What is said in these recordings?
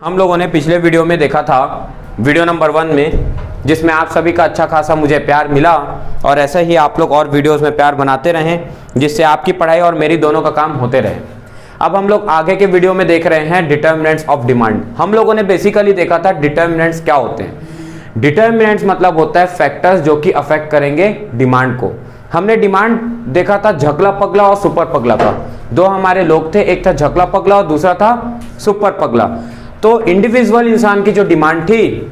हम लोगों ने पिछले वीडियो में देखा था, वीडियो नंबर 1 में, जिसमें आप सभी का अच्छा खासा मुझे प्यार मिला और ऐसे ही आप लोग और वीडियोस में प्यार बनाते रहें, जिससे आपकी पढ़ाई और मेरी दोनों का काम होते रहे। अब हम लोग आगे के वीडियो में देख रहे हैं डिटर्मिनेंट्स ऑफ डिमांड। हम लोगों ने बेसिकली देखा था डिटर्मिनेंट्स क्या होते हैं। डिटर्मिनेंट्स मतलब होता है फैक्टर्स जो कि अफेक्ट करेंगे डिमांड को। हमने डिमांड देखा था झकला पगला और सुपर पगला का। दो हमारे लोग थे, एक था झकला पगला और दूसरा था सुपर पगला। तो इंडिविजुअल इंसान की जो डिमांड थी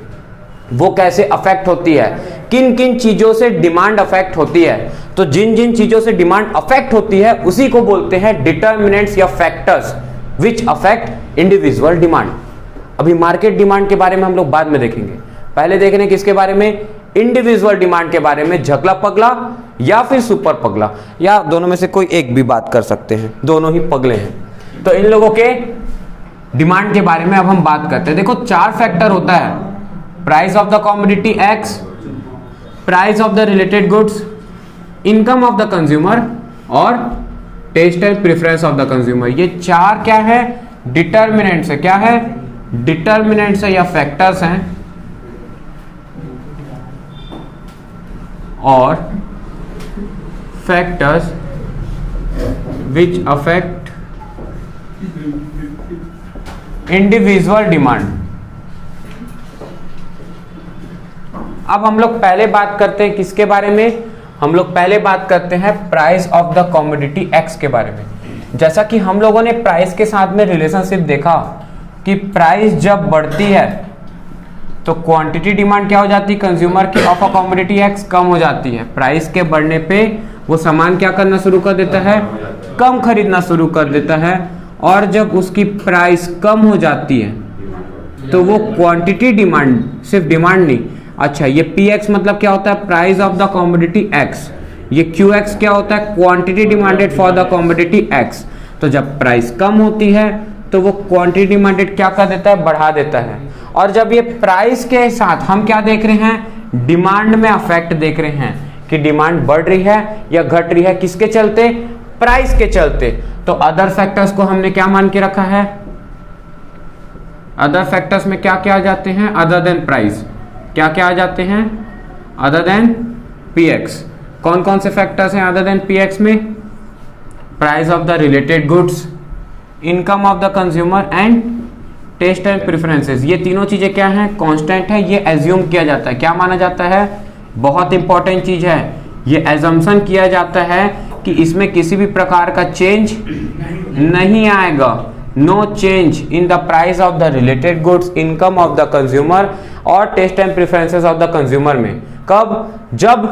वो कैसे अफेक्ट होती है, किन किन चीजों से डिमांड अफेक्ट होती है, तो जिन जिन चीजों से डिमांड अफेक्ट होती है उसी को बोलते हैं डिटर्मिनेंट्स या factors which affect individual demand. अभी मार्केट डिमांड के बारे में हम लोग बाद में देखेंगे, पहले देख रहे हैं किसके बारे में, इंडिविजुअल डिमांड के बारे में। झकला पगला या फिर सुपर पगला, या दोनों में से कोई एक भी बात कर सकते हैं, दोनों ही पगले हैं। तो इन लोगों के डिमांड के बारे में अब हम बात करते हैं। देखो 4 फैक्टर होता है, price of the commodity x, price of the related goods, income of the consumer और taste and preference of the consumer. ये 4 क्या है, डिटर्मिनेंट्स है। क्या है, डिटर्मिनेंट्स है या फैक्टर्स हैं और factors which affect individual demand. अब हम लोग पहले बात करते हैं किसके बारे में, हम लोग पहले बात करते हैं price of the commodity x के बारे में। जैसा कि हम लोगों ने प्राइस के साथ में रिलेशनशिप देखा कि प्राइस जब बढ़ती है तो क्वांटिटी डिमांड क्या हो जाती है, कंज्यूमर की ऑफ अ कमोडिटी एक्स कम हो जाती है। प्राइस के बढ़ने पे वो सामान क्या करना शुरू कर देता है, कम खरीदना शुरू कर देता है। और जब उसकी प्राइस कम हो जाती है तो वो क्वांटिटी डिमांड, सिर्फ डिमांड नहीं, अच्छा ये पी एक्स मतलब क्या होता है, price of the commodity x. ये क्यू एक्स क्या होता है, quantity demanded for the commodity x. तो जब प्राइस कम होती है तो वो क्वांटिटी डिमांडेड क्या कर देता है, बढ़ा देता है। और जब ये प्राइस के साथ हम क्या देख रहे हैं, डिमांड में अफेक्ट देख रहे हैं कि डिमांड बढ़ रही है या घट रही है, किसके चलते, प्राइस के चलते। तो अदर फैक्टर्स को हमने क्या मान के रखा है, अदर फैक्टर्स में क्या क्या आ जाते हैं, अदर देन प्राइस, क्या क्या आ जाते हैं, अदर देन पी एक्स। कौन कौन से फैक्टर्स हैं अदर देन पी एक्स में, price of the related goods, income of the consumer and taste and preferences. ये तीनों चीजें क्या हैं, कांस्टेंट है। ये एज्यूम किया जाता है, क्या माना जाता है, बहुत इंपॉर्टेंट चीज है, ये एजम्पशन किया जाता है कि इसमें किसी भी प्रकार का चेंज नहीं आएगा। No change in the price of the related goods, income of the consumer और taste and preferences of the consumer में। कब, जब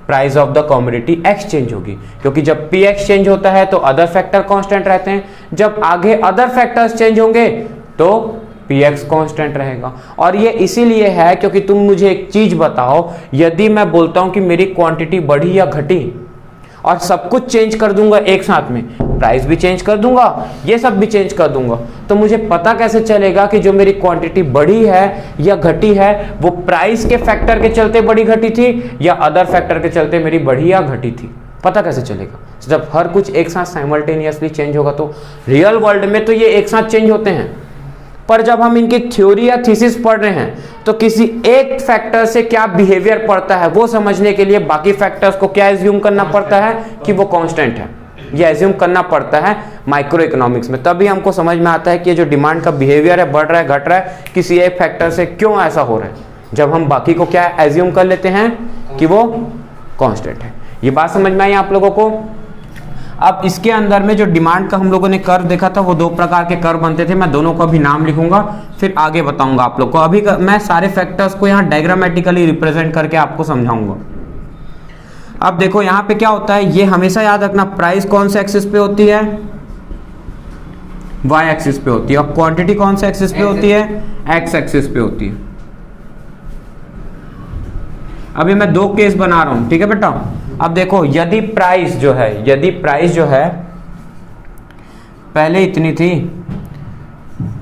price of the commodity x change होगी, क्योंकि जब पी एक्स चेंज होता है तो अदर फैक्टर कांस्टेंट रहते हैं, जब आगे अदर फैक्टर्स चेंज होंगे तो पी एक्स कांस्टेंट रहेगा। और ये इसीलिए है क्योंकि तुम मुझे एक चीज बताओ, यदि मैं बोलता हूं कि मेरी क्वांटिटी बढ़ी या घटी और सब कुछ चेंज कर दूंगा एक साथ में, प्राइस भी चेंज कर दूंगा, ये सब भी चेंज कर दूंगा, तो मुझे पता कैसे चलेगा कि जो मेरी क्वांटिटी बढ़ी है या घटी है वो प्राइस के फैक्टर के चलते बढ़ी घटी थी या अदर फैक्टर के चलते मेरी बढ़ी या घटी थी, पता कैसे चलेगा। जब हर कुछ एक साथ साइमल्टेनियसली चेंज होगा तो रियल वर्ल्ड में तो ये एक साथ चेंज होते हैं, पर जब हम इनकी थ्योरी या थीसिस पढ़ रहे हैं तो किसी एक फैक्टर से क्या बिहेवियर पड़ता है वो समझने के लिए बाकी फैक्टर्स को क्या एज्यूम करना पड़ता है कि वो कांस्टेंट है, ये एज्यूम करना पड़ता है माइक्रो इकोनॉमिक्स में। तभी हमको समझ में आता है कि ये जो डिमांड का बिहेवियर है, बढ़ रहा है घट रहा है, किसी एक फैक्टर से क्यों ऐसा हो रहा है, जब हम बाकी को क्या एज्यूम कर लेते हैं कि वो कांस्टेंट है। ये बात समझ में आई आप लोगों को। अब इसके अंदर में जो डिमांड का हम लोगों ने कर्व देखा था, वो 2 प्रकार के कर्व बनते थे। मैं दोनों का भी नाम लिखूंगा, फिर आगे बताऊंगा आप लोग को। अभी मैं सारे फैक्टर्स को यहाँ डायग्रामेटिकली रिप्रेजेंट करके आपको समझाऊंगा। अब देखो यहाँ पे क्या होता है, ये हमेशा याद रखना, प्राइस कौन से एक्सिस पे होती है, वाई एक्सिस पे होती है, और क्वांटिटी कौन से एक्सिस पे होती है, एक्स एक्सिस पे होती है। अभी मैं 2 केस बना रहा हूं, ठीक है बेटा। अब देखो, यदि प्राइस जो है पहले इतनी थी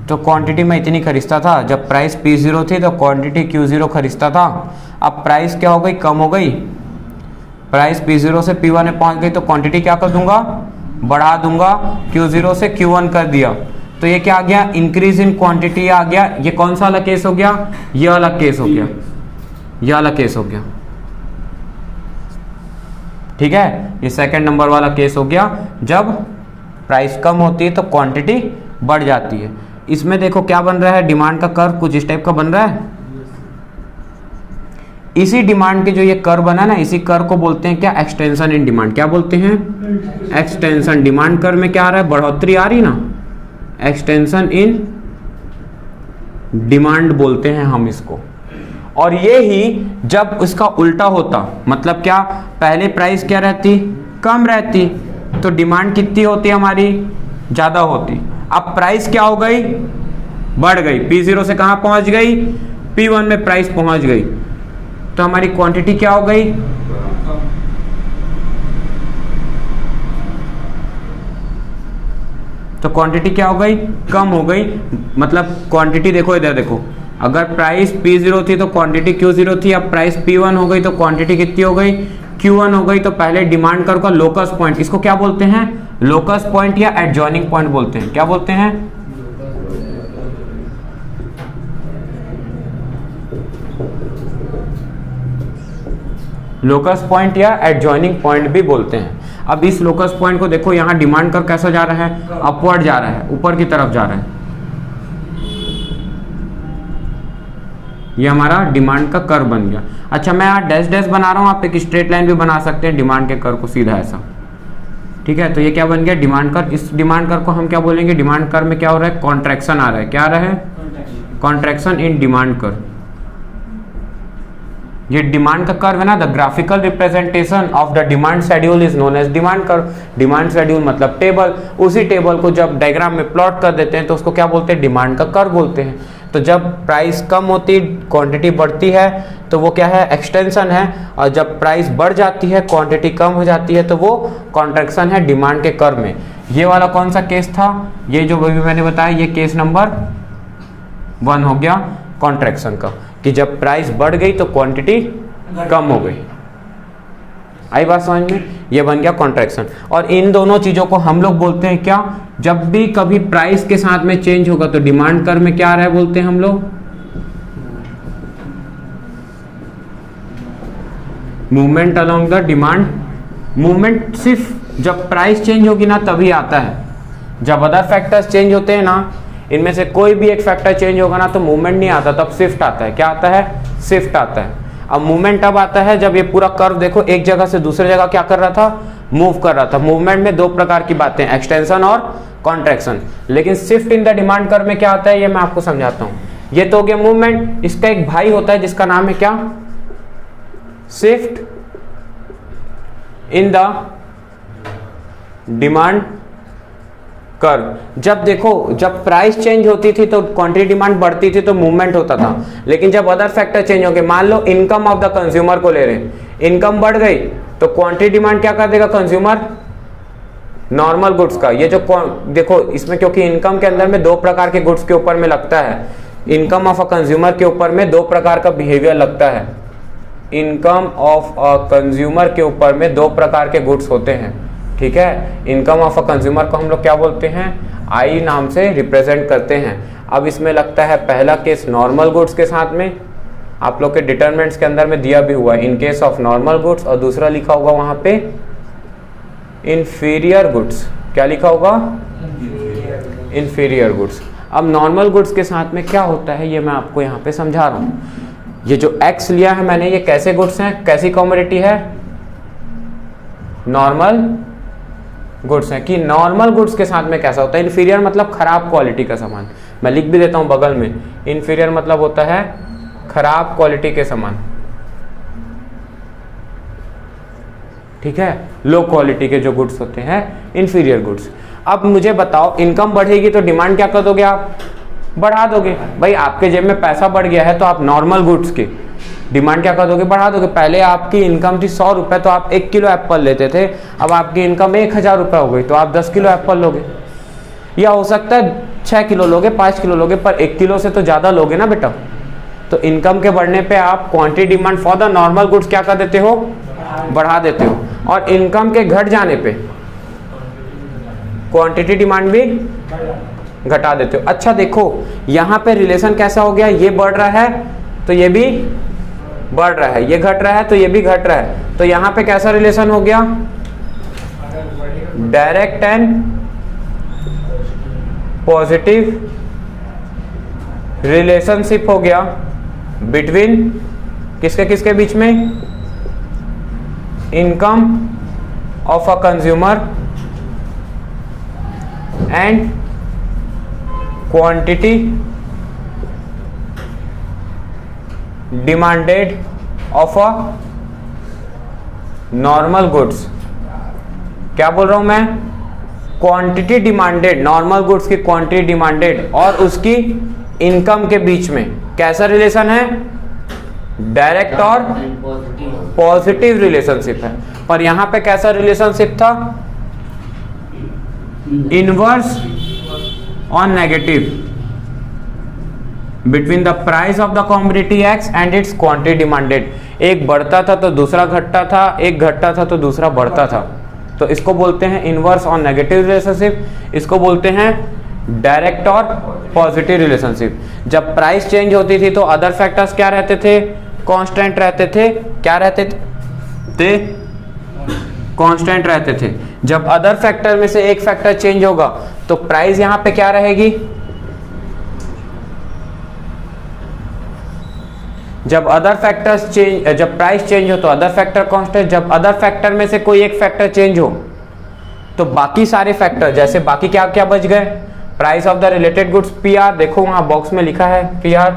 तो क्वांटिटी में इतनी खरीदता था, जब प्राइस P0 थी तो क्वांटिटी Q0 खरीदता था। अब प्राइस क्या हो गई, कम हो गई, प्राइस P0 से P1 में पहुंच गई तो क्वांटिटी क्या कर दूंगा, बढ़ा दूंगा, Q0 से Q1 कर दिया। तो ये क्या आ गया, इंक्रीज इन क्वांटिटी आ गया। ये कौन सा वाला केस हो गया, ये वाला केस हो गया, ये वाला केस हो गया, ठीक है। ये सेकंड नंबर वाला केस हो गया, जब प्राइस कम होती है तो क्वांटिटी बढ़ जाती है। इसमें देखो क्या बन रहा है, डिमांड का कर्व कुछ इस टाइप का बन रहा है। इसी डिमांड के जो ये कर्व बना ना, इसी कर्व को बोलते हैं क्या, एक्सटेंशन इन डिमांड। क्या बोलते हैं, एक्सटेंशन। डिमांड कर्व में क्या आ रहा है, बढ़ोतरी आ रही ना, एक्सटेंशन इन डिमांड बोलते हैं हम इसको। और ये ही जब इसका उल्टा होता, मतलब क्या, पहले प्राइस क्या रहती, कम रहती, तो डिमांड कितनी होती हमारी, ज्यादा होती। अब प्राइस क्या हो गई, बढ़ गई, P0 से कहां पहुंच गई, P1 में प्राइस पहुंच गई, तो हमारी क्वांटिटी क्या हो गई, तो क्वांटिटी क्या हो गई, कम हो गई। मतलब क्वांटिटी देखो, इधर देखो, अगर प्राइस P0 थी तो क्वांटिटी Q0 थी, अब प्राइस P1 हो गई तो क्वांटिटी कितनी हो गई, Q1 हो गई। तो पहले डिमांड कर्व का लोकस पॉइंट, इसको क्या बोलते हैं, लोकस पॉइंट या एडजॉइनिंग पॉइंट बोलते हैं। क्या बोलते हैं, लोकस पॉइंट या एडजॉइनिंग पॉइंट भी बोलते हैं। अब इस लोकस पॉइंट को देखो, यहां डिमांड कर्व कैसा जा रहा है, अपवर्ड जा रहा है, ऊपर की तरफ जा रहा है। ये हमारा डिमांड का कर्व बन गया। अच्छा, मैं यहाँ डैश डैश बना रहा हूँ, आप एक स्ट्रेट लाइन भी बना सकते हैं डिमांड के कर्व को सीधा ऐसा, ठीक है। तो ये क्या बन गया, डिमांड कर्व। इस डिमांड कर्व को हम क्या बोलेंगे, डिमांड कर्व में क्या हो रहा है, कॉन्ट्रैक्शन आ रहा है। क्या आ रहा है, कॉन्ट्रैक्शन इन डिमांड कर्व। ये डिमांड का कर्व है ना, the graphical representation of the demand schedule is known as demand curve. Demand schedule मतलब टेबल, उसी टेबल को जब डायग्राम में प्लॉट कर देते हैं तो उसको क्या बोलते हैं, डिमांड का कर्व बोलते हैं। तो जब प्राइस कम होती, क्वांटिटी बढ़ती है, तो वो क्या है, एक्सटेंशन है। और जब प्राइस बढ़ जाती है, क्वांटिटी कम हो जाती है, तो वो कॉन्ट्रैक्शन है डिमांड के कर्व में। ये वाला कौन सा केस था, ये जो अभी मैंने बताया, ये केस नंबर 1 हो गया कॉन्ट्रैक्शन का, कि जब प्राइस बढ़ गई तो क्वांटिटी कम हो गई। आई बात समझ में, ये बन गया कॉन्ट्रैक्शन। और इन दोनों चीजों को हम लोग बोलते हैं क्या, जब भी कभी प्राइस के साथ में चेंज होगा तो डिमांड कर्व में क्या आ रहा है, बोलते हैं हम लोग movement along the demand. Movement सिर्फ जब प्राइस चेंज होगी ना तभी आता है। जब अदर फैक्टर्स चेंज होते हैं ना, इनमें से कोई भी एक फैक्टर चेंज होगा ना तो मूवमेंट नहीं आता, तब शिफ्ट आता है। क्या आता है, शिफ्ट आता है। अब मूवमेंट तब आता है जब ये पूरा कर्व देखो एक जगह से दूसरे जगह क्या कर रहा था, मूव कर रहा था। मूवमेंट में दो प्रकार की बातें, एक्सटेंशन और कॉन्ट्रैक्शन। लेकिन shift in the demand curve में क्या आता है, ये मैं आपको समझाता हूं। ये तो हो गया मूवमेंट। इसका एक भाई होता है जिसका नाम है क्या, shift in the demand curve. जब देखो, जब प्राइस चेंज होती थी तो क्वांटिटी डिमांड बढ़ती थी तो मूवमेंट होता था। लेकिन जब अदर फैक्टर चेंज हो गए, मान low income of the consumer को ले रहे हैं, इनकम बढ़ गई तो क्वांटिटी डिमांड क्या कर देगा कंज्यूमर, नॉर्मल गुड्स का। ये जो देखो इसमें, क्योंकि इनकम के अंदर में दो प्रकार के गुड्स के ऊपर में लगता है, इनकम ऑफ अ कंज्यूमर के ऊपर में दो प्रकार का बिहेवियर लगता है। इनकम ऑफ अ कंज्यूमर के ऊपर में दो प्रकार के गुड्स होते हैं, ठीक है। इनकम ऑफ अ कंज्यूमर को हम लोग क्या बोलते हैं, आई नाम से रिप्रेजेंट करते हैं। अब इसमें लगता है पहला केस नॉर्मल गुड्स के साथ में, आप लोग के डिटरमिनेंट्स के अंदर में दिया भी हुआ है in case of normal goods, और दूसरा लिखा होगा वहां पे इंफीरियर गुड्स। क्या लिखा होगा, इंफीरियर गुड्स। अब नॉर्मल गुड्स के साथ में क्या होता है ये मैं आपको यहाँ पे समझा रहा हूँ। ये जो एक्स लिया है मैंने, ये कैसे गुड्स हैं, कैसी कमोडिटी है, नॉर्मल गुड्स हैं। कि नॉर्मल गुड्स के साथ में कैसा होता है, इंफीरियर मतलब खराब क्वालिटी का सामान। मैं लिख भी देता हूं बगल में, इंफीरियर मतलब होता है खराब क्वालिटी के सामान, ठीक है। लो क्वालिटी के जो गुड्स होते हैं इंफीरियर गुड्स। अब मुझे बताओ, इनकम बढ़ेगी तो डिमांड क्या कर दोगे आप, बढ़ा दोगे। भाई आपके जेब में पैसा बढ़ गया है तो आप नॉर्मल गुड्स की डिमांड क्या कर दोगे, बढ़ा दोगे। पहले आपकी इनकम थी 100 रुपए तो आप 1 किलो एप्पल लेते थे, अब आपकी इनकम 1000 रुपए हो गई तो आप 10 किलो एप्पल लोगे। या हो सकता है 6 किलो लोगे, 5 किलो लोगे, पर 1 किलो से तो ज्यादा लोगे ना बेटा। तो इनकम के बढ़ने पे आप quantity demand for the normal goods क्या कर देते हो, बढ़ा देते हो। और इनकम के घट जाने पे क्वांटिटी डिमांड भी घटा देते हो। अच्छा देखो यहाँ पे रिलेशन कैसा हो गया, ये बढ़ रहा है तो ये भी बढ़ रहा है, ये घट रहा है तो ये भी घट रहा है, तो यहाँ पे कैसा रिलेशन हो गया, डायरेक्ट एंड पॉजिटिव रिलेशनशिप हो गया बिटवीन किसके किसके बीच में, income of a consumer and quantity demanded of a normal goods. क्या बोल रहा हूं मैं, क्वांटिटी डिमांडेड, नॉर्मल गुड्स की क्वांटिटी डिमांडेड और उसकी इनकम के बीच में कैसा रिलेशन है, डायरेक्ट और पॉजिटिव रिलेशनशिप है। पर यहां पे कैसा रिलेशनशिप था, इनवर्स और negative between the price of the commodity x and its quantity demanded. एक बढ़ता था तो दूसरा घटता था, एक घटता था तो दूसरा बढ़ता था, तो इसको बोलते हैं इनवर्स और नेगेटिव रिलेशनशिप। इसको बोलते हैं डायरेक्ट और पॉजिटिव रिलेशनशिप। जब प्राइस चेंज होती थी तो अदर फैक्टर्स क्या रहते थे, कांस्टेंट रहते थे। क्या रहते थे, कांस्टेंट रहते थे। जब अदर फैक्टर में से एक फैक्टर चेंज होगा तो प्राइस यहां पे क्या रहेगी, जब अदर फैक्टर्स चेंज, जब प्राइस चेंज हो तो अदर फैक्टर कांस्टेंट। जब अदर फैक्टर में से कोई एक फैक्टर चेंज हो तो बाकी सारे फैक्टर, जैसे बाकी क्या क्या बच गए, price of the related goods PR, देखो वहां बॉक्स में लिखा है पीआर,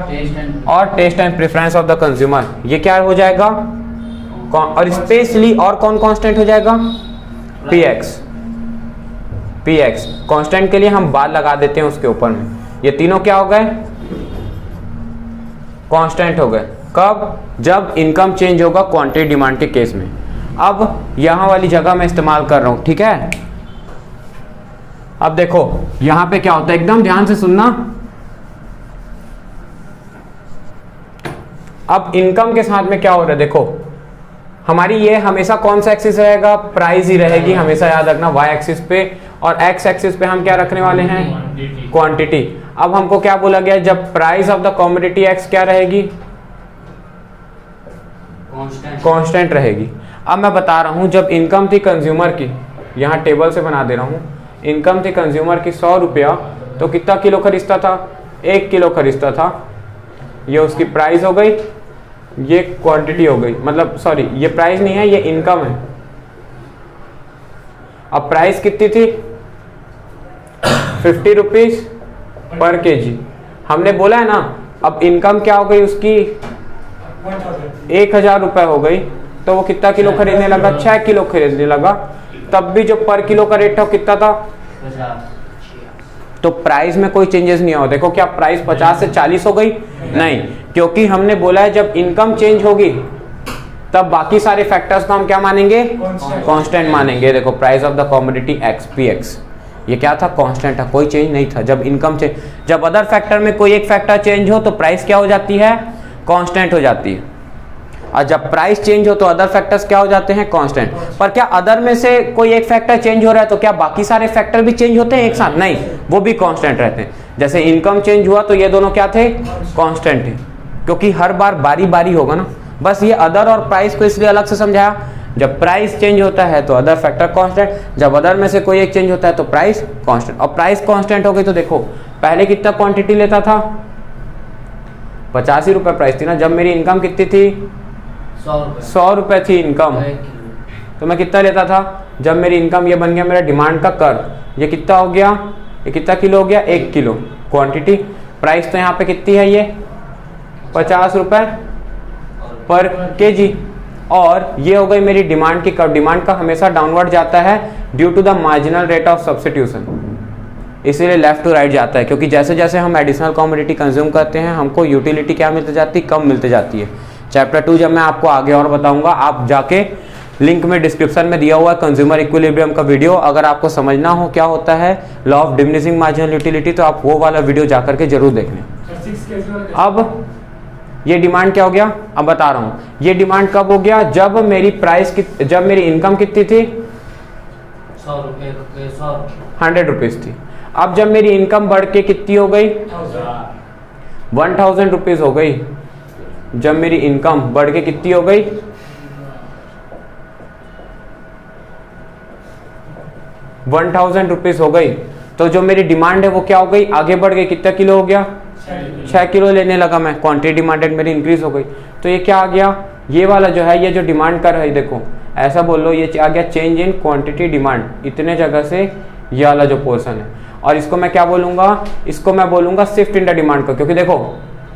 और taste and preference of the consumer, ये क्या हो जाएगा, और स्पेशली और कौन कांस्टेंट हो जाएगा, पीएक्स। पीएक्स कांस्टेंट के लिए हम बार लगा देते हैं उसके ऊपर में, ये तीनों क्या हो गए, कांस्टेंट हो गए। कब, जब इनकम चेंज होगा क्वांटिटी डिमांड के केस में। अब यहां वाली जगह मैं इस्तेमाल कर रहा हूं, ठीक है। अब देखो यहां पे क्या होता है, एकदम ध्यान से सुनना। अब इनकम के साथ में क्या हो रहा है, देखो हमारी ये हमेशा कौन सा एक्सिस रहेगा, प्राइस ही रहेगी, हमेशा याद रखना, वाई एक्सिस पे, और एक्स एक्सिस पे हम क्या रखने वाले हैं, क्वांटिटी। अब हमको क्या बोला गया, जब price of the commodity x क्या रहेगी, कांस्टेंट रहेगी। अब मैं बता रहा हूं, जब इनकम थी कंज्यूमर की, यहां टेबल से बना दे रहा हूं, इनकम थी कंज्यूमर की 100 रुपया, तो कितना किलो खरीदता था, 1 किलो खरीदता था। ये उसकी प्राइस हो गई, ये क्वांटिटी हो गई, मतलब सॉरी ये प्राइस नहीं है, ये इनकम है। अब प्राइस कितनी थी, 50 रुपीज पर केजी। हमने बोला है ना, अब इनकम क्या हो गई उसकी, 1000 रुपए हो गई, तो वो कितना किलो खरीदने लगा, 6 किलो खरीदने लगा। तब भी जो पर किलो का रेट था कितना था, 50। तो प्राइस में कोई चेंजेस नहीं हुआ। देखो क्या प्राइस 50 से 40 हो गई, नहीं, क्योंकि हमने बोला है जब इनकम चेंज होगी तब बाकी सारे फैक्टर्स को हम क्या मानेंगे, कांस्टेंट मानेंगे। देखो price of the commodity x px, ये क्या था, कांस्टेंट था, कोई चेंज नहीं था। जब इनकम चेंज, जब अदर फैक्टर में कोई एक फैक्टर चेंज हो तो प्राइस क्या हो जाती है, कांस्टेंट हो जाती है। और जब प्राइस चेंज हो तो अदर फैक्टर्स क्या हो जाते हैं, कांस्टेंट। पर क्या अदर में से कोई एक फैक्टर चेंज हो रहा है तो क्या बाकी सारे फैक्टर भी चेंज होते हैं एक साथ, नहीं, वो भी कांस्टेंट रहते हैं। जैसे इनकम चेंज हुआ तो ये दोनों क्या थे, कांस्टेंट थे, क्योंकि हर बार बारी बारी होगा ना। बस ये अदर और प्राइस को इसलिए अलग से समझाया, जब प्राइस चेंज होता है तो अदर फैक्टर कांस्टेंट, जब अदर में से कोई एक चेंज होता है तो प्राइस कांस्टेंट। और प्राइस कांस्टेंट हो गई तो देखो पहले कितना क्वांटिटी लेता था, 85 रुपए प्राइस थी ना, जब मेरी इनकम कितनी थी, 100 रुपए थी इनकम, तो मैं कितना लेता था, जब मेरी इनकम ये बन गया मेरा डिमांड का कर्व, ये कितना हो गया, ये कितना किलो हो गया, 1 किलो क्वांटिटी। प्राइस तो यहाँ पे कितनी है, ये 50 रुपए पर केजी, और ये हो गई मेरी डिमांड की कर्व। डिमांड का हमेशा डाउनवर्ड जाता है due to the marginal rate of substitution, इसीलिए लेफ्ट टू राइट जाता है, क्योंकि जैसे जैसे हम एडिशनल कमोडिटी कंज्यूम करते हैं हमको यूटिलिटी क्या मिलती जाती है, कम मिलती जाती है। चैप्टर 2 जब मैं आपको आगे और बताऊंगा, आप जाके लिंक में डिस्क्रिप्शन में दिया हुआ कंज्यूमर इक्विलिब्रियम का वीडियो, अगर आपको समझना हो क्या होता है law of diminishing marginal utility, तो आप वो वाला वीडियो जाकर के जरूर देख लें। अब ये डिमांड क्या हो गया, अब बता रहा हूँ, ये डिमांड कब हो गया, जब मेरी प्राइस जब मेरी इनकम कितनी थी, 100 रुपीज थी। अब जब मेरी इनकम बढ़ के कितनी हो गई, 1000 रुपीज हो गई, जब मेरी इनकम बढ़ के कितनी हो गई, 1000 रुपीज हो गई, तो जो मेरी डिमांड है वो क्या हो गई, आगे बढ़ गई, कितना किलो हो गया, 6 किलो लेने लगा मैं, क्वांटिटी डिमांडेड मेरी इंक्रीज हो गई। तो ये क्या आ गया, ये वाला जो है, ये जो डिमांड कर है, देखो ऐसा बोल लो, ये आ गया चेंज इन क्वांटिटी डिमांड, इतने जगह से ये वाला जो पोर्शन है। और इसको मैं क्या बोलूंगा, इसको मैं बोलूंगा शिफ्ट इन द डिमांड का, क्योंकि देखो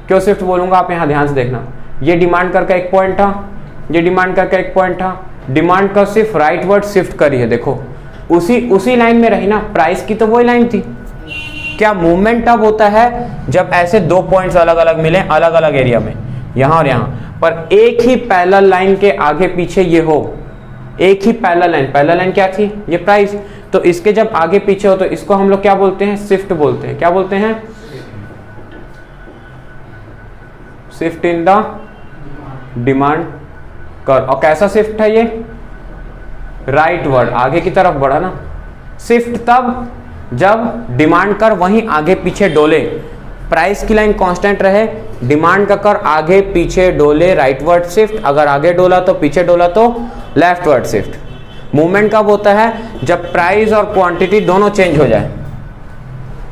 क्यों शिफ्ट बोलूंगा, आप यहाँ ध्यान से देखना, ये डिमांड कर का एक पॉइंट था, ये डिमांड कर का एक पॉइंट था, डिमांड का सिर्फ राइट वर्ड शिफ्ट करी है, देखो उसी लाइन में रही ना, प्राइस की तो वही लाइन थी। क्या मूवमेंट तब होता है जब ऐसे दो पॉइंट्स अलग अलग मिले, अलग अलग एरिया में, यहां और यहां, पर एक ही पैरेलल लाइन के आगे पीछे ये हो, एक ही पैरेलल लाइन क्या थी, ये प्राइस, तो इसके जब आगे पीछे हो तो इसको हम लोग क्या बोलते हैं, शिफ्ट बोलते हैं। क्या बोलते हैं, शिफ्ट इन द डिमांड कर। और कैसा शिफ्ट है ये, राइट वर्ड, आगे की तरफ बढ़ा ना। शिफ्ट तब जब डिमांड कर वहीं आगे पीछे डोले, प्राइस की लाइन कांस्टेंट रहे, डिमांड का कर आगे पीछे डोले, राइट वर्ड शिफ्ट, अगर आगे डोला तो पीछे डोला तो लेफ्ट वर्ड शिफ्ट। मूवमेंट कब होता है, जब प्राइस और क्वांटिटी दोनों चेंज हो जाए।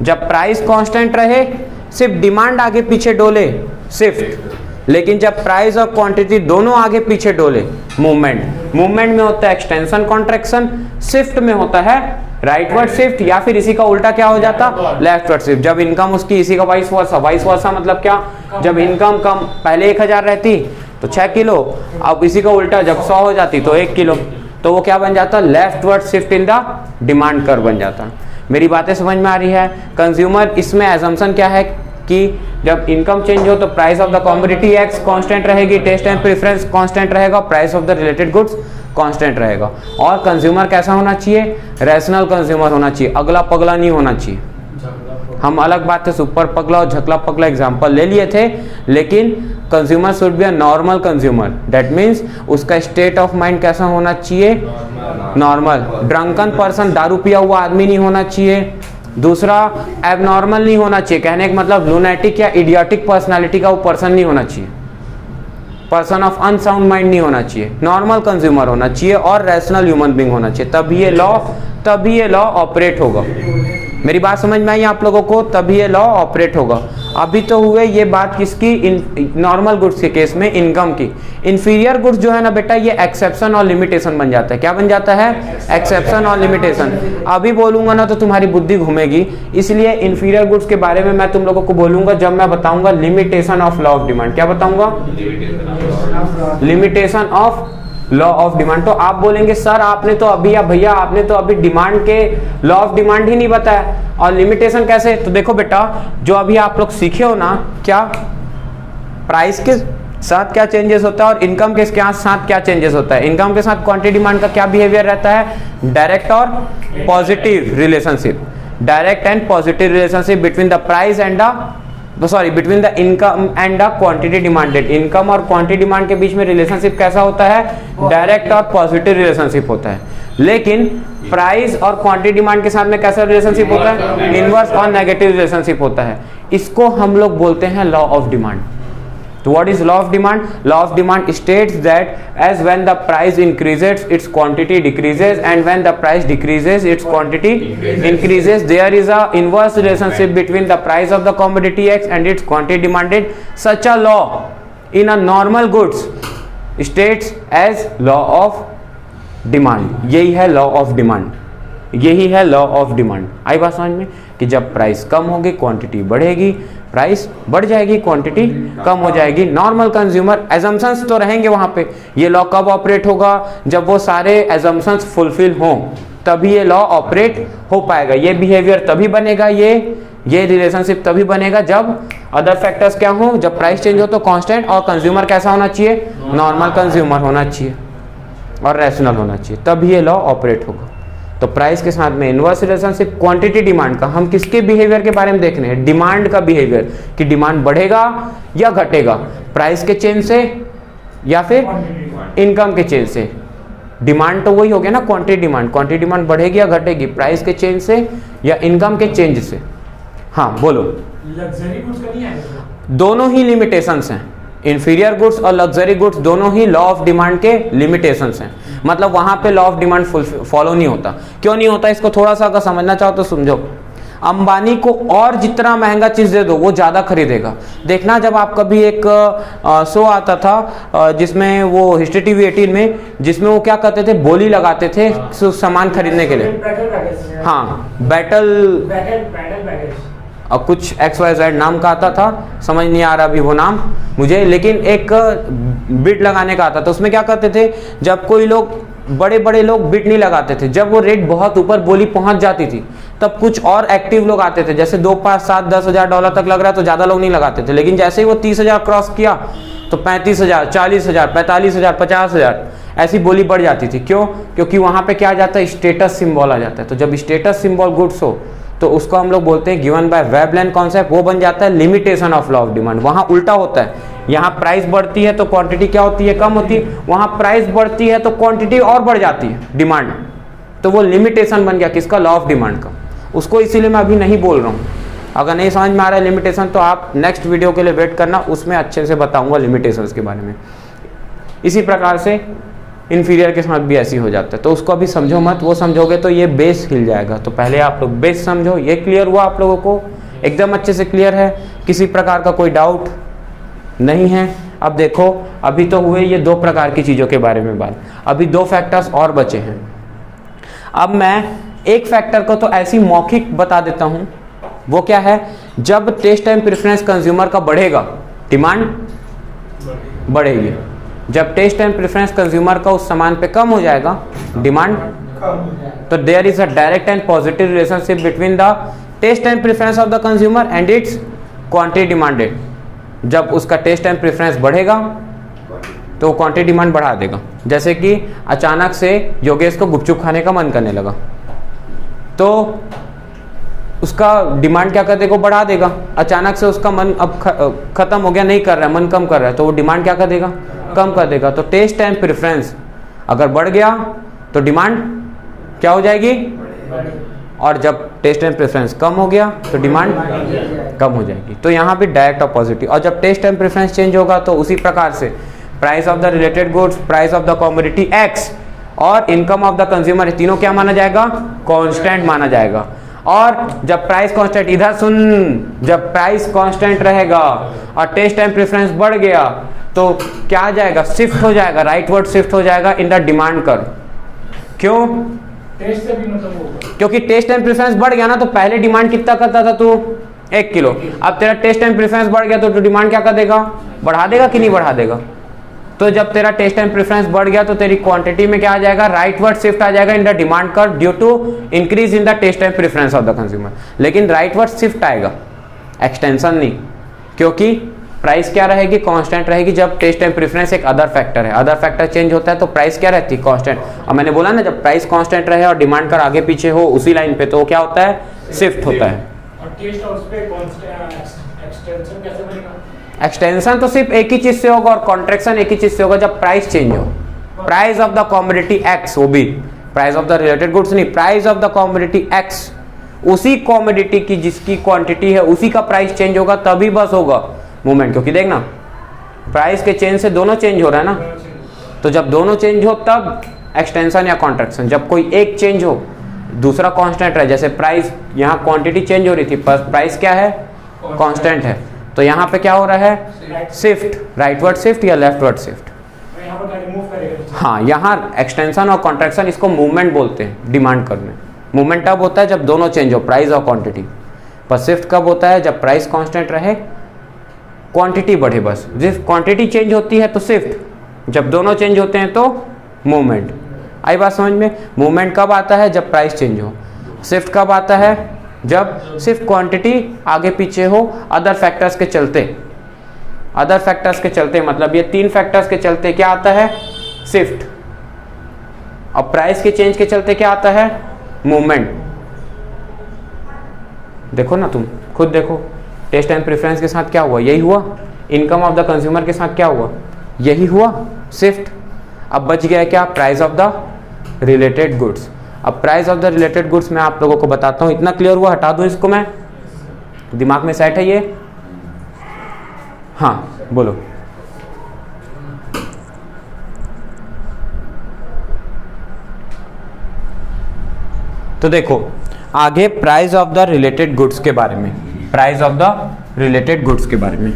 जब प्राइस कांस्टेंट रहे, सिर्फ डिमांड आगे पीछे डोले, शिफ्ट, लेकिन जब प्राइस और क्वांटिटी दोनों आगे पीछे डोले, मूवमेंट। मूवमेंट में होता है एक्सटेंशन कॉन्ट्रैक्शन, शिफ्ट में होता है राइट वर्ड शिफ्ट, या फिर इसी का उल्टा क्या हो जाता, लेफ्ट वर्ड शिफ्ट। जब इनकम उसकी इसी का वाइस वर्सा मतलब क्या, जब इनकम कम पहले 1000 रहती तो 6 किलो, अब इसी का उल्टा जब 100 हो जाती तो 1 किलो, तो वो क्या बन जाता, left word shift in the demand curve बन जाता। मेरी बातें समझ में आ रही है। कंज्यूमर इसमें एजम्पशन क्या है कि जब इनकम चेंज हो तो price of the commodity x constant रहेगी, टेस्ट एंड प्रेफरेंस कांस्टेंट रहेगा, price of the related goods constant रहेगा। और कंज्यूमर कैसा होना चाहिए, रैशनल कंज्यूमर होना चाहिए, अगला पगला नहीं होना चाहिए। हम अलग बात है सुपर पगला और झकला पगला एग्जांपल ले लिए थे, लेकिन consumer should be a normal consumer, that means उसका स्टेट ऑफ माइंड कैसा होना चाहिए, नॉर्मल। ड्रंकन पर्सन, दारू पिया हुआ आदमी नहीं होना चाहिए। दूसरा, एबनॉर्मल नहीं होना चाहिए, कहने का मतलब लूनेटिक या इडियोटिक पर्सनालिटी का वो पर्सन नहीं होना चाहिए, पर्सन ऑफ अनसाउंड माइंड नहीं होना चाहिए, नॉर्मल कंज्यूमर होना चाहिए और रैशनल ह्यूमन बीइंग होना चाहिए। तभी ये लॉ ऑपरेट होगा। मेरी बात समझ में आई आप लोगों को, तभी ये लॉ ऑपरेट होगा। अभी तो हुए ये बात किसकी, नॉर्मल गुड्स के केस में इनकम की। इंफीरियर गुड्स जो है ना बेटा, ये एक्सेप्शन और लिमिटेशन बन जाता है। क्या बन जाता है, एक्सेप्शन और लिमिटेशन। अभी बोलूंगा ना तो तुम्हारी बुद्धि घूमेगी, इसलिए इंफीरियर गुड्स के बारे में मैं तुम लोगों को बोलूंगा जब मैं बताऊंगा limitation of law of demand. क्या बताऊंगा, limitation of law of demand. तो आप बोलेंगे सर आपने तो अभी, या भैया आपने तो अभी डिमांड के लॉ ऑफ डिमांड ही नहीं बताया, और लिमिटेशन कैसे। तो देखो बेटा, जो अभी आप लोग सीखे हो ना, क्या प्राइस के साथ क्या चेंजेस होता है और इनकम के साथ क्या चेंजेस होता है। इनकम के साथ क्वांटिटी डिमांड का क्या बिहेवियर रहता है, डायरेक्ट और positive relationship, direct and positive relationship between the price and between the income and the quantity demanded. Income और क्वांटिटी डिमांड के बीच में रिलेशनशिप कैसा होता है, डायरेक्ट और पॉजिटिव रिलेशनशिप होता है। लेकिन प्राइस और क्वांटिटी डिमांड के साथ में कैसा रिलेशनशिप होता है, इनवर्स और नेगेटिव रिलेशनशिप होता है। इसको हम लोग बोलते हैं लॉ ऑफ डिमांड। तो what is law of demand? Law of demand states that as when the price increases, its quantity decreases, and when the price decreases, its quantity increases. There is a inverse relationship between the price of the commodity X and its quantity demanded. Such a law in a normal goods states as law of demand. यही है law of demand, यही है law of demand. आई बात समझ में कि जब price कम होगी क्वांटिटी बढ़ेगी, प्राइस बढ़ जाएगी क्वांटिटी कम हो जाएगी। नॉर्मल कंज्यूमर एजम्पशंस तो रहेंगे वहां पे। ये लॉ कब ऑपरेट होगा, जब वो सारे एजम्पशंस फुलफिल हों, तभी ये लॉ ऑपरेट हो पाएगा। ये बिहेवियर तभी बनेगा, ये रिलेशनशिप तभी बनेगा जब अदर फैक्टर्स क्या हो, जब प्राइस चेंज हो तो कांस्टेंट, और कंज्यूमर कैसा होना चाहिए, नॉर्मल कंज्यूमर होना चाहिए और रैशनल होना चाहिए, तभी ये लॉ ऑपरेट होगा। तो प्राइस के साथ में इनवर्स रिलेशनशिप, क्वांटिटी डिमांड का। हम किसके बिहेवियर के बारे में देख रहे हैं, डिमांड का बिहेवियर, कि डिमांड बढ़ेगा या घटेगा, प्राइस के चेंज से या फिर इनकम के चेंज से। डिमांड तो वही हो गया ना, क्वांटिटी डिमांड। क्वांटिटी डिमांड बढ़ेगी या घटेगी, प्राइस के चेंज से या इनकम के चेंज से? हाँ बोलो। लग्जरी गुड्स का नहीं आएगा? दोनों ही लिमिटेशंस हैं, इंफीरियर गुड्स और लग्जरी गुड्स दोनों ही लॉ ऑफ डिमांड के लिमिटेशंस हैं। मतलब वहां पे लॉ ऑफ डिमांड फॉलो नहीं होता। क्यों नहीं होता, इसको थोड़ा सा अगर समझना चाहो तो समझो। अंबानी को और जितना महंगा चीज दे दो वो ज्यादा खरीदेगा। देखना जब आप कभी एक शो आता था जिसमें वो हिस्ट्री टीवी 18 में, जिसमें वो क्या करते थे, बोली लगाते थे सामान खरीदने के लिए। हाँ, बैटल और कुछ XYZ नाम का आता था, समझ नहीं आ रहा अभी वो नाम मुझे, लेकिन एक बिट लगाने का आता था। उसमें क्या करते थे, जब कोई लोग बड़े बड़े लोग बिट नहीं लगाते थे, जब वो रेट बहुत ऊपर बोली पहुंच जाती थी तब कुछ और एक्टिव लोग आते थे, जैसे 2, 5, 7, 10 हज़ार डॉलर तक लग रहा है तो ज़्यादा लोग नहीं लगाते थे। लेकिन जैसे ही वो 30,000 क्रॉस किया तो 35,000, 40,000, 45,000, 50,000 ऐसी बोली बढ़ जाती थी। क्यों? क्योंकि वहाँ पे क्या आ जाता है, स्टेटस सिंबल आ जाता है। तो जब स्टेटस सिंबल गुड्स हो तो उसको हम लोग बोलते हैं गिवन बाय वेबलेन कॉन्सेप्ट, वो बन जाता है limitation of law of demand. वहाँ उल्टा होता है, यहाँ प्राइस बढ़ती है तो क्वांटिटी क्या होती है, कम होती है। वहाँ प्राइस बढ़ती है तो क्वांटिटी और बढ़ जाती है, डिमांड। तो वो लिमिटेशन बन गया किसका, लॉ ऑफ डिमांड का। उसको इसीलिए मैं अभी नहीं बोल रहा हूँ। अगर नहीं समझ में आ रहा है लिमिटेशन तो आप नेक्स्ट वीडियो के लिए वेट करना, उसमें अच्छे से बताऊंगा लिमिटेशंस के बारे में। इसी प्रकार से इन्फीरियर के साथ भी ऐसी हो जाता है, तो उसको अभी समझो मत, वो समझोगे तो ये बेस हिल जाएगा। तो पहले आप लोग बेस समझो। ये क्लियर हुआ आप लोगों को, एकदम अच्छे से क्लियर है, किसी प्रकार का कोई डाउट नहीं है? अब देखो, अभी तो हुए ये 2 प्रकार की चीज़ों के बारे में बात, अभी 2 फैक्टर्स और बचे हैं। अब मैं एक फैक्टर को तो ऐसी मौखिक बता देता हूँ, वो क्या है, जब टेस्ट एंड प्रेफरेंस कंज्यूमर का बढ़ेगा डिमांड बढ़ेगी, जब टेस्ट एंड प्रेफरेंस कंज्यूमर का उस सामान पे कम हो जाएगा डिमांड, तो there is a direct and positive relationship between the taste and preference of the consumer and its quantity demanded. जब उसका टेस्ट एंड प्रेफरेंस बढ़ेगा तो क्वांटिटी डिमांड बढ़ा देगा। जैसे कि अचानक से योगेश को गुपचुप खाने का मन करने लगा तो उसका डिमांड क्या कर देगा, बढ़ा देगा। अचानक से उसका मन अब खत्म हो गया, नहीं कर रहा है, मन कम कर रहा है, तो वो डिमांड क्या कर देगा, कम कर देगा। तो टेस्ट एंड प्रेफरेंस अगर बढ़ गया तो डिमांड क्या हो जाएगी, और जब टेस्ट एंड प्रेफरेंस कम हो गया तो डिमांड कम हो जाएगी। तो यहाँ भी डायरेक्ट और पॉजिटिव। और जब टेस्ट एंड प्रेफरेंस चेंज होगा तो उसी प्रकार से price of the related goods, price of the commodity x और इनकम ऑफ द कंज्यूमर, तीनों क्या माना जाएगा, कांस्टेंट माना जाएगा। और जब प्राइस कांस्टेंट, इधर सुन, जब प्राइस कांस्टेंट रहेगा और टेस्ट एंड प्रेफरेंस बढ़ गया तो क्या आ जाएगा, शिफ्ट हो जाएगा, राइट वर्ड शिफ्ट हो जाएगा इन द डिमांड कर्व। क्यों? टेस्ट से भी मतलब होगा, क्योंकि टेस्ट एंड प्रेफरेंस बढ़ गया ना, तो पहले डिमांड कितना करता था तू, 1 किलो, अब तेरा टेस्ट एंड प्रेफरेंस बढ़ गया तो डिमांड क्या कर देगा, बढ़ा देगा कि नहीं बढ़ा देगा। तो जब तेरा टेस्ट एंड प्रेफरेंस बढ़ गया तो तेरी क्वांटिटी में क्या आ जाएगा, राइट वर्ड शिफ्ट आ जाएगा in the demand curve due to increase in the taste and preference of the consumer. लेकिन राइट वर्ड शिफ्ट आएगा, एक्सटेंशन नहीं, क्योंकि प्राइस क्या रहेगी, कांस्टेंट रहेगी। जब टेस्ट एंड प्रेफरेंस एक अदर फैक्टर है, अदर फैक्टर चेंज होता है तो प्राइस क्या रहती है, कांस्टेंट। और मैंने बोला ना, जब प्राइस कांस्टेंट रहे और डिमांड कर आगे पीछे हो उसी लाइन पे, तो क्या होता है, शिफ्ट होता है। और टेस्ट और उस पे एक्सटेंशन कैसे बनेगा? एक्सटेंशन तो सिर्फ एक ही चीज से होगा और कॉन्ट्रैक्शन एक ही चीज से होगा, जब प्राइस चेंज हो। Price of the commodity x, वो भी price of the related goods नहीं, price of the commodity x, उसी कमोडिटी की जिसकी क्वांटिटी है उसी का प्राइस चेंज होगा तभी बस होगा मूवमेंट। क्योंकि देखना, प्राइस के चेंज से दोनों चेंज हो रहा है ना, तो जब दोनों चेंज हो तब एक्सटेंशन या कॉन्ट्रैक्शन। जब कोई एक चेंज हो दूसरा कांस्टेंट रहे, जैसे प्राइस, यहाँ क्वांटिटी चेंज हो रही थी पर प्राइस क्या है, कांस्टेंट है, तो यहाँ पे क्या हो रहा है, शिफ्ट, राइट वर्ड शिफ्ट या लेफ्ट वर्ड शिफ्ट। हाँ, यहाँ एक्सटेंशन और कॉन्ट्रैक्शन, इसको मूवमेंट बोलते हैं डिमांड कर्व में। मूवमेंट तब होता है जब दोनों चेंज हो, प्राइस और क्वांटिटी। पर शिफ्ट कब होता है, जब प्राइस कांस्टेंट रहे, क्वांटिटी बढ़े। बस जिस क्वांटिटी चेंज होती है तो शिफ्ट, जब दोनों चेंज होते हैं तो मूवमेंट। आई बात समझ में? मूवमेंट कब आता है, जब प्राइस चेंज हो। शिफ्ट कब आता है, जब सिर्फ क्वांटिटी आगे पीछे हो, अदर फैक्टर्स के चलते। अदर फैक्टर्स के चलते मतलब ये 3 फैक्टर्स के चलते क्या आता है, शिफ्ट। और प्राइस के चेंज के चलते क्या आता है, मूवमेंट। देखो ना, तुम खुद देखो, टेस्ट एंड प्रेफरेंस के साथ क्या हुआ, यही हुआ। इनकम ऑफ द कंज्यूमर के साथ क्या हुआ, यही हुआ, शिफ्ट। अब बच गया क्या, price of the related goods. अब price of the related goods मैं आप लोगों को बताता हूं, इतना क्लियर हुआ, हटा दूं इसको, मैं दिमाग में सेट है ये? हाँ बोलो। तो देखो आगे price of the related goods के बारे में, price of the related goods के बारे में।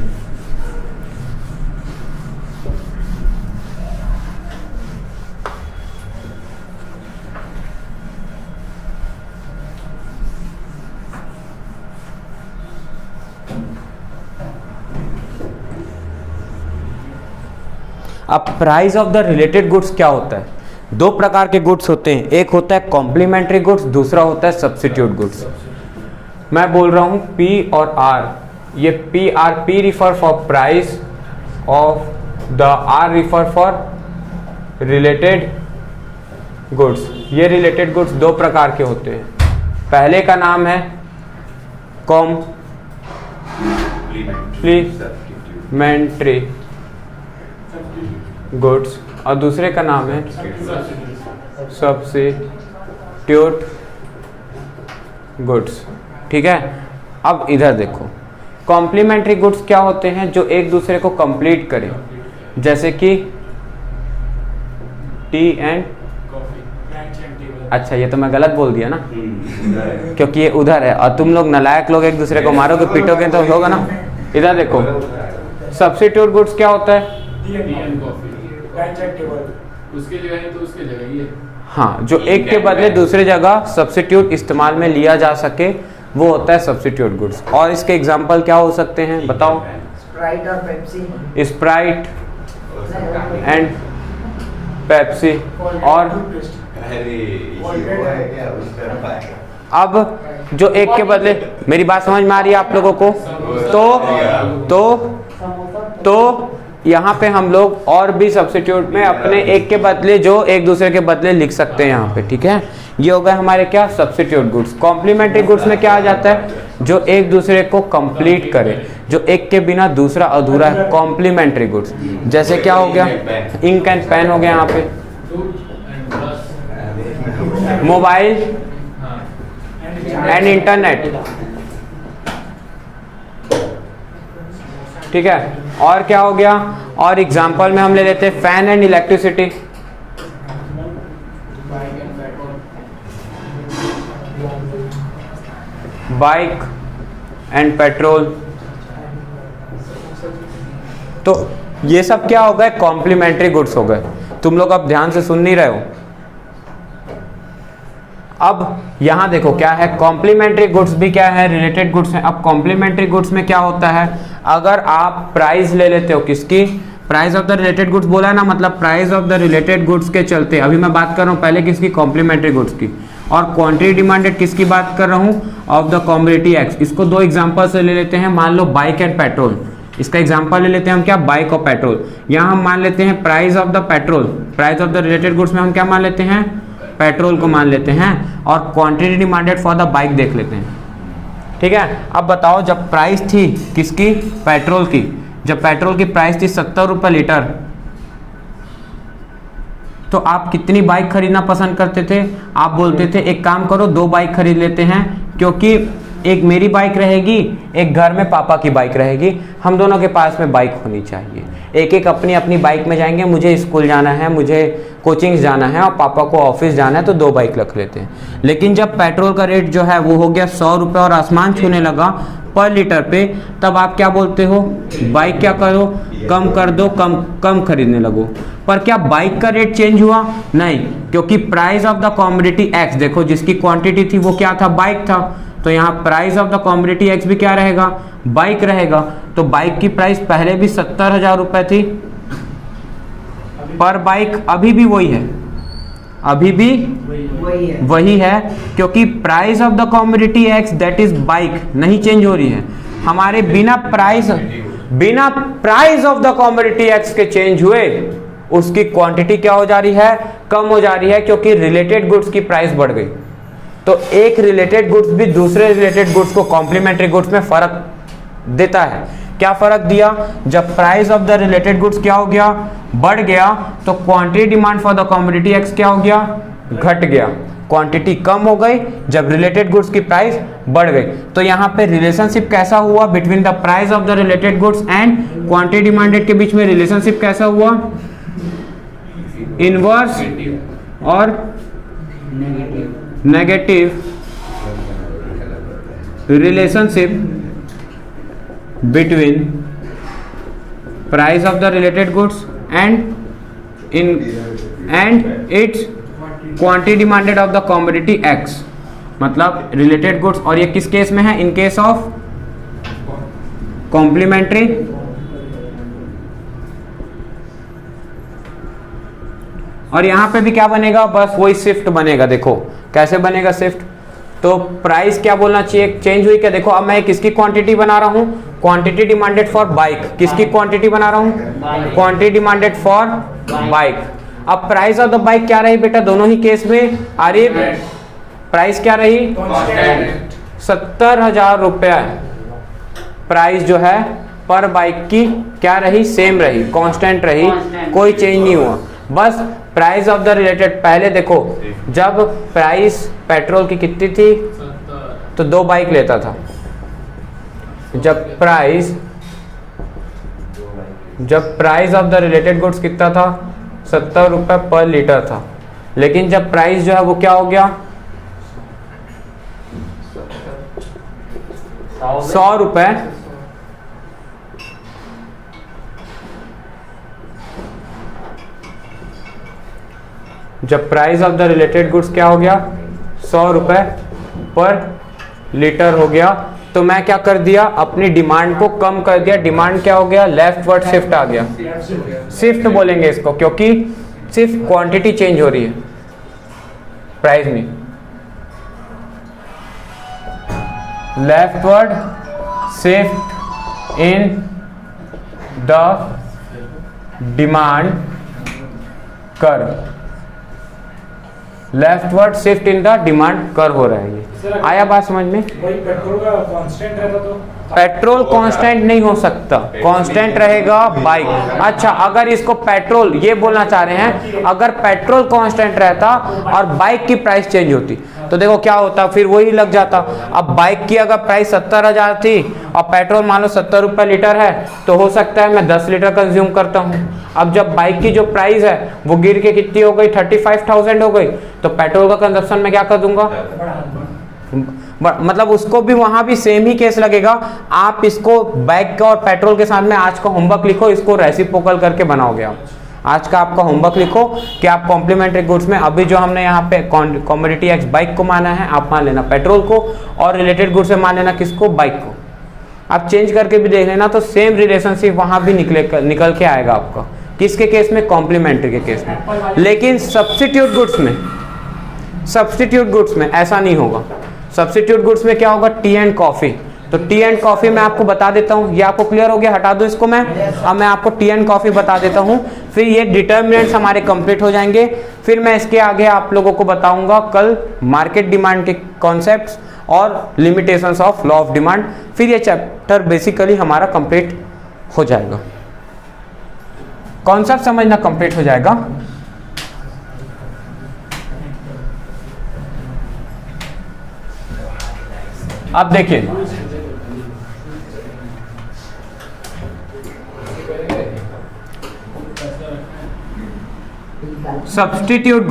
अब price of the related goods क्या होता है? दो प्रकार के गुड्स होते हैं, एक होता है कॉम्प्लीमेंट्री गुड्स, दूसरा होता है सब्स्टिट्यूट गुड्स। मैं बोल रहा हूं P और R, ये P refer for price of the R refer for related goods. ये रिलेटेड गुड्स दो प्रकार के होते हैं, पहले का नाम है कॉम्प्लीमेंट्री गुड्स और दूसरे का नाम है सब्स्टिट्यूट गुड्स। ठीक है, अब इधर देखो, कॉम्प्लीमेंट्री गुड्स क्या होते हैं? जो एक दूसरे को कंप्लीट करें, जैसे कि टी एंड, अच्छा ये तो मैं गलत बोल दिया ना, क्योंकि ये उधर है और तुम लोग नालायक लोग एक दूसरे को मारोगे पीटोगे तो होगा ना। इधर देखो, सब्स्टिट्यूट गुड्स क्या होता है? उसके जगह तो उसके जगह ये, हाँ, जो एक के बदले दूसरे जगह सब्स्टिट्यूट इस्तेमाल में लिया जा सके वो होता है सब्स्टिट्यूट गुड्स। और इसके एग्जांपल क्या हो सकते हैं बताओ? स्प्राइट और पेप्सी, स्प्राइट एंड पेप्सी। और अब जो एक के बदले, मेरी बात समझ में आ रही है आप लोगों को? तो यहाँ पे हम लोग और भी सब्स्टिट्यूट में अपने एक के बदले जो एक दूसरे के बदले लिख सकते हैं यहाँ पे। ठीक है, ये हो गए हमारे क्या, सब्स्टिट्यूट गुड्स। कॉम्प्लीमेंट्री गुड्स में क्या आ जाता है? जो एक दूसरे को कंप्लीट करे, जो एक के बिना दूसरा अधूरा है, कॉम्प्लीमेंट्री गुड्स। जैसे क्या हो गया, इंक एंड पेन हो गया यहाँ पे, मोबाइल एंड इंटरनेट। ठीक है, और क्या हो गया? और एग्जांपल में हम ले लेते हैं fan and electricity, bike and petrol. तो ये सब क्या हो गए? कॉम्प्लीमेंट्री गुड्स हो गए। तुम लोग अब ध्यान से सुन नहीं रहे हो। अब यहां देखो क्या है, कॉम्प्लीमेंट्री गुड्स भी क्या है, रिलेटेड गुड्स है। अब कॉम्प्लीमेंट्री गुड्स में क्या होता है, अगर आप प्राइस ले लेते हो, किसकी? Price of the related goods बोला है ना, मतलब price of the related goods के चलते, अभी मैं बात कर रहा हूं पहले किसकी, कॉम्प्लीमेंट्री गुड्स की, और क्वांटिटी डिमांडेड किसकी बात कर रहा हूं, ऑफ द कमोडिटी एक्स। इसको दो एग्जांपल से ले लेते हैं, मान लो बाइक एंड पेट्रोल। इसका एग्जांपल ले लेते हैं हम क्या, बाइक और पेट्रोल। यहाँ हम मान लेते हैं price of the petrol, price of the related goods में हम क्या मान लेते हैं, पेट्रोल को मान लेते हैं, और quantity demanded for the bike देख लेते हैं। ठीक है, अब बताओ जब प्राइस थी किसकी, पेट्रोल की, जब पेट्रोल की प्राइस थी 70 रुपये लीटर, तो आप कितनी बाइक खरीदना पसंद करते थे? आप बोलते थे एक काम करो, 2 बाइक खरीद लेते हैं, क्योंकि एक मेरी बाइक रहेगी, एक घर में पापा की बाइक रहेगी, हम दोनों के पास में बाइक होनी चाहिए। एक एक अपनी अपनी बाइक में जाएंगे, मुझे स्कूल जाना है, मुझे कोचिंग जाना है, और पापा को ऑफिस जाना है, तो 2 बाइक रख लेते हैं। लेकिन जब पेट्रोल का रेट जो है वो हो गया 100 रुपये और आसमान छूने लगा पर लीटर पे, तब आप क्या बोलते हो, बाइक क्या करो, कम कर दो, कम खरीदने लगो। पर क्या बाइक का रेट चेंज हुआ? नहीं, क्योंकि price of the commodity x, देखो जिसकी क्वांटिटी थी वो क्या था, बाइक था, तो यहाँ price of the commodity x भी क्या रहेगा, बाइक रहेगा। तो बाइक की प्राइस पहले भी 70,000 रुपये थी पर बाइक, अभी भी वही है, अभी भी वही है, क्योंकि price of the commodity x that is bike नहीं चेंज हो रही है। हमारे बिना price of the commodity x के चेंज हुए, उसकी क्वांटिटी क्या हो जा रही है, कम हो जा रही है, क्योंकि रिलेटेड गुड्स की प्राइस बढ़ गई। तो एक रिलेटेड गुड्स भी दूसरे रिलेटेड गुड्स को कॉम्प्लीमेंट्री गुड्स में फर्क देता है, क्या फर्क दिया, जब price of the related goods क्या हो गया, बढ़ गया, तो quantity demand for the commodity x क्या हो गया, घट गया। क्वांटिटी कम हो गई जब रिलेटेड गुड्स की प्राइस बढ़ गई। तो यहाँ पे रिलेशनशिप कैसा हुआ between the price of the related goods and quantity demanded के बीच में रिलेशनशिप कैसा हुआ, इनवर्स और negative relationship between price of the related goods and its quantity demanded of the commodity x. मतलब रिलेटेड गुड्स, और ये किस केस में है, इन केस ऑफ कॉम्प्लीमेंट्री और यहां पे भी क्या बनेगा, बस वही शिफ्ट बनेगा। देखो कैसे बनेगा शिफ्ट, तो प्राइस क्या बोलना चाहिए, चेंज हुई क्या। देखो अब मैं किसकी क्वांटिटी बना रहा हूं, क्वांटिटी डिमांडेड फॉर बाइक। किसकी क्वांटिटी बना रहा हूं, क्वांटिटी डिमांडेड फॉर बाइक। अब प्राइस ऑफ द बाइक क्या रही बेटा, दोनों ही केस में आरिफ प्राइस क्या रही, 70,000 रुपया। प्राइस जो है पर बाइक की क्या रही, सेम रही, कांस्टेंट रही, कोई चेंज नहीं हुआ। बस प्राइस ऑफ द रिलेटेड, पहले देखो जब प्राइस पेट्रोल की कितनी थी तो 2 बाइक लेता था। जब price of the related goods कितना था, 70 रुपये पर लीटर था। लेकिन जब प्राइस जो है वो क्या हो गया, 100 रुपये जब price of the related goods क्या हो गया, 100 रुपये पर लीटर हो गया, तो मैं क्या कर दिया, अपनी डिमांड को कम कर दिया। डिमांड क्या हो गया, लेफ्टवर्ड शिफ्ट आ गया। शिफ्ट बोलेंगे इसको, क्योंकि सिर्फ क्वांटिटी चेंज हो रही है प्राइस में। Leftward shift in the demand curve, leftward shift in the demand curve हो रहा है। ये आया बात समझ में। वही पेट्रोल का कांस्टेंट रहता तो पेट्रोल कांस्टेंट नहीं हो सकता, कांस्टेंट रहेगा बाइक। अच्छा, अगर इसको पेट्रोल ये बोलना चाह रहे हैं, अगर पेट्रोल कांस्टेंट रहता और बाइक की प्राइस चेंज होती तो देखो क्या होता, फिर वही लग जाता। अब बाइक की अगर प्राइस 70,000 थी और पेट्रोल मान लो 70 रुपये लीटर है, तो हो सकता है मैं 10 लीटर कंज्यूम करता हूँ। अब जब बाइक की जो प्राइस है वो गिर के कितनी हो गई, 35,000 हो गई, तो पेट्रोल का कंजप्शन मैं क्या कर दूंगा, मतलब उसको भी वहां भी सेम ही केस लगेगा। आप इसको बाइक का और पेट्रोल के साथ में आज का होमवर्क लिखो, इसको रेसिप्रोकल करके बनाओगे आप। आज का आपका होमवर्क लिखो कि आप कॉम्प्लीमेंट्री गुड्स में अभी जो हमने यहाँ पे कमोडिटी एक्स बाइक को माना है, आप मान लेना पेट्रोल को, और रिलेटेड गुड्स से मान लेना किसको, बाइक को। आप चेंज करके भी देख लेना तो सेम रिलेशनशिप वहां भी निकल के आएगा आपका। किसके केस में, कॉम्प्लीमेंट्री के केस में। लेकिन सब्स्टिट्यूट गुड्स में ऐसा नहीं होगा। सब्स्टिट्यूट गुड्स में क्या होगा, टी एंड कॉफी। तो टी एंड कॉफी मैं आपको बता देता हूँ, ये आपको क्लियर हो गया, हटा दो इसको मैं। अब मैं आपको टी एंड कॉफी बता देता हूँ, फिर ये डिटर्मिनेंट्स हमारे कंप्लीट हो जाएंगे। फिर मैं इसके आगे आप लोगों को बताऊंगा कल मार्केट डिमांड के कॉन्सेप्ट्स और limitations of law of demand. फिर ये चैप्टर बेसिकली हमारा कंप्लीट हो जाएगा, कॉन्सेप्ट समझना कंप्लीट हो जाएगा। अब देखिए, सब्स्टिट्यूट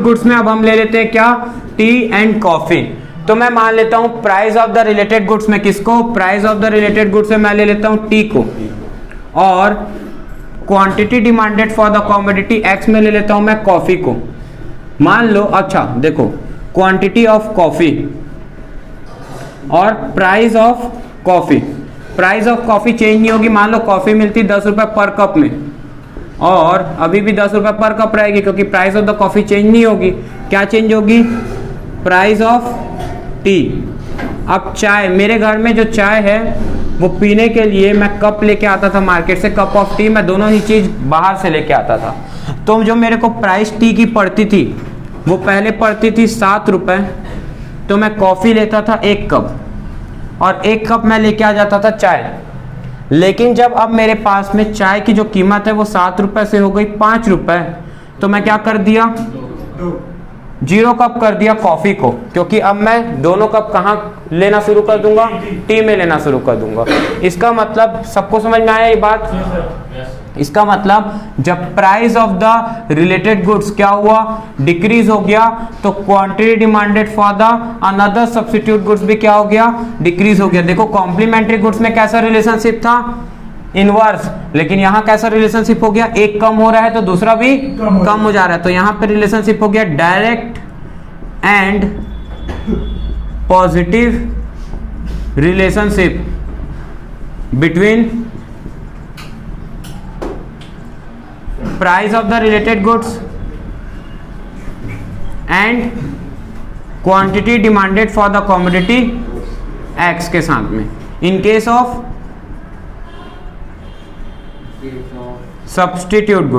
गुड्स में अब हम ले लेते हैं क्या, टी एंड कॉफी। तो मैं मान लेता हूं price of the related goods में किसको, price of the related goods में मैं ले लेता हूं टी को, और quantity demanded for the commodity x में ले लेता हूं मैं कॉफी को। मान लो, अच्छा देखो, क्वांटिटी ऑफ कॉफी और price of coffee, price of coffee change नहीं होगी। मान लो कॉफी मिलती 10 रुपए पर कप में, और अभी भी 10 रुपए पर कप रहेगी, क्योंकि price of the coffee change नहीं होगी। क्या चेंज होगी, प्राइस ऑफ टी। अब चाय, मेरे घर में जो चाय है वो पीने के लिए मैं कप लेके आता था मार्केट से, कप ऑफ टी, मैं दोनों ही चीज बाहर से लेके आता था। तो जो मेरे को प्राइस टी की पड़ती थी वो पहले पड़ती थी 7 रुपए, तो मैं कॉफी लेता था 1 कप, और 1 कप मैं लेके आ जाता था चाय। लेकिन जब अब मेरे पास में चाय की जो कीमत है वो 7 रुपए से हो गई 5 रुपए, तो मैं क्या कर दिया, 0 कप कर दिया कॉफी को, क्योंकि अब मैं दोनों कप कहाँ लेना शुरू कर दूंगा, टी में लेना शुरू कर दूंगा। इसका मतलब सबको समझ में आया ये बात? इसका मतलब जब price of the related goods क्या हुआ, डिक्रीज हो गया, तो quantity demanded for the another substitute goods भी क्या हो गया, डिक्रीज हो गया। देखो कॉम्प्लीमेंट्री गुड्स में कैसा रिलेशनशिप था, इनवर्स, लेकिन यहां कैसा रिलेशनशिप हो गया, एक कम हो रहा है तो दूसरा भी कम हो जा रहा है, तो यहां पे रिलेशनशिप हो गया direct and positive relationship between price of the related goods and quantity demanded for the commodity x के साथ में, in case of substitute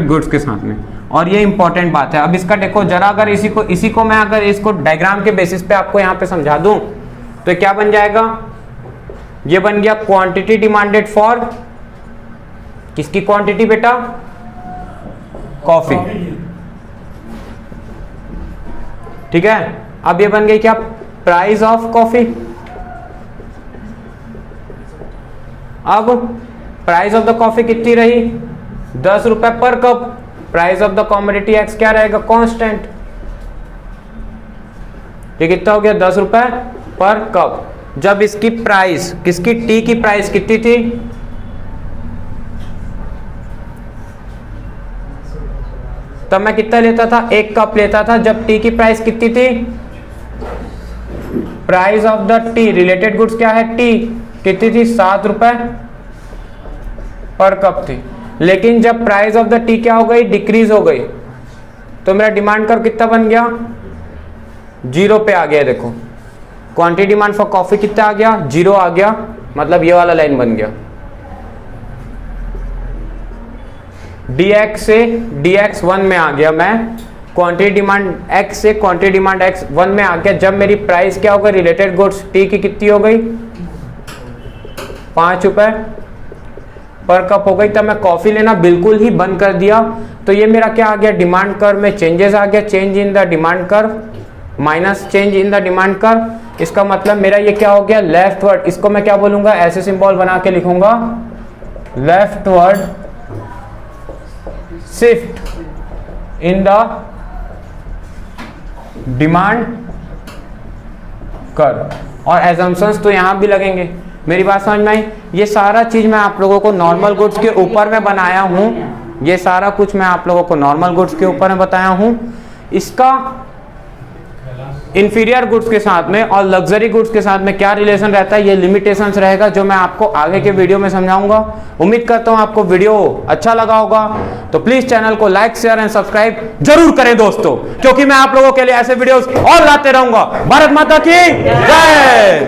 goods के साथ में। और ये इंपॉर्टेंट बात है। अब इसका देखो जरा, अगर इसी को मैं अगर इसको डायग्राम के बेसिस पे आपको यहां पे समझा दूं तो क्या बन जाएगा, ये बन गया क्वांटिटी डिमांडेड फॉर, किसकी क्वांटिटी बेटा, कॉफी, ठीक है। अब ये बन गई क्या, प्राइस ऑफ कॉफी। अब प्राइस ऑफ द कॉफी कितनी रही, 10 रुपए पर cup. Price of the commodity x क्या रहेगा, कांस्टेंट। ये कितना हो गया, 10 रुपए पर कप। जब इसकी प्राइस, किसकी, टी की प्राइस कितनी थी, तब मैं कितना लेता था, 1 कप लेता था। जब टी की प्राइस कितनी थी, price of the T, related goods क्या है, टी, कितनी थी, 7 रुपए पर कप थी। लेकिन जब प्राइस ऑफ द टी क्या हो गई, डिक्रीज हो गई, तो मेरा डिमांड कर्व कितना बन गया, 0 पे आ गया। देखो क्वांटिटी डिमांड फॉर कॉफी कितना आ गया, 0 आ गया, मतलब ये वाला लाइन बन गया। dx से dx 1 में आ गया, मैं क्वांटिटी डिमांड x से क्वांटिटी डिमांड x 1 में आ गया। जब मेरी प्राइस क्या हो गई, रिलेटेड गुड्स टी की कितनी हो गई, 5 रुपए पर कप हो गई, तब मैं कॉफी लेना बिल्कुल ही बंद कर दिया। तो ये मेरा क्या आ गया, डिमांड कर्व में चेंजेस आ गया, change in the demand curve minus change in the demand curve. इसका मतलब मेरा ये क्या हो गया, लेफ्टवर्ड। इसको मैं क्या बोलूंगा, ऐसे सिंबल बना के लिखूंगा, leftward shift in the demand curve. और एजम्पशंस तो यहां भी लगेंगे। मेरी बात समझ में आई? ये सारा चीज मैं आप लोगों को नॉर्मल गुड्स के ऊपर में बनाया हूं, ये सारा कुछ मैं आप लोगों को नॉर्मल गुड्स के ऊपर में बताया हूं। इसका इंफीरियर गुड्स के साथ में और लग्जरी गुड्स के साथ में क्या रिलेशन रहता है, ये लिमिटेशंस रहेगा, जो मैं आपको आगे के वीडियो में समझाऊंगा। उम्मीद करता हूं आपको वीडियो अच्छा लगा होगा, तो प्लीज चैनल को लाइक, शेयर एंड सब्सक्राइब जरूर करें दोस्तों, क्योंकि मैं आप लोगों के लिए ऐसे वीडियोस और लाते रहूंगा। भारत माता की जय।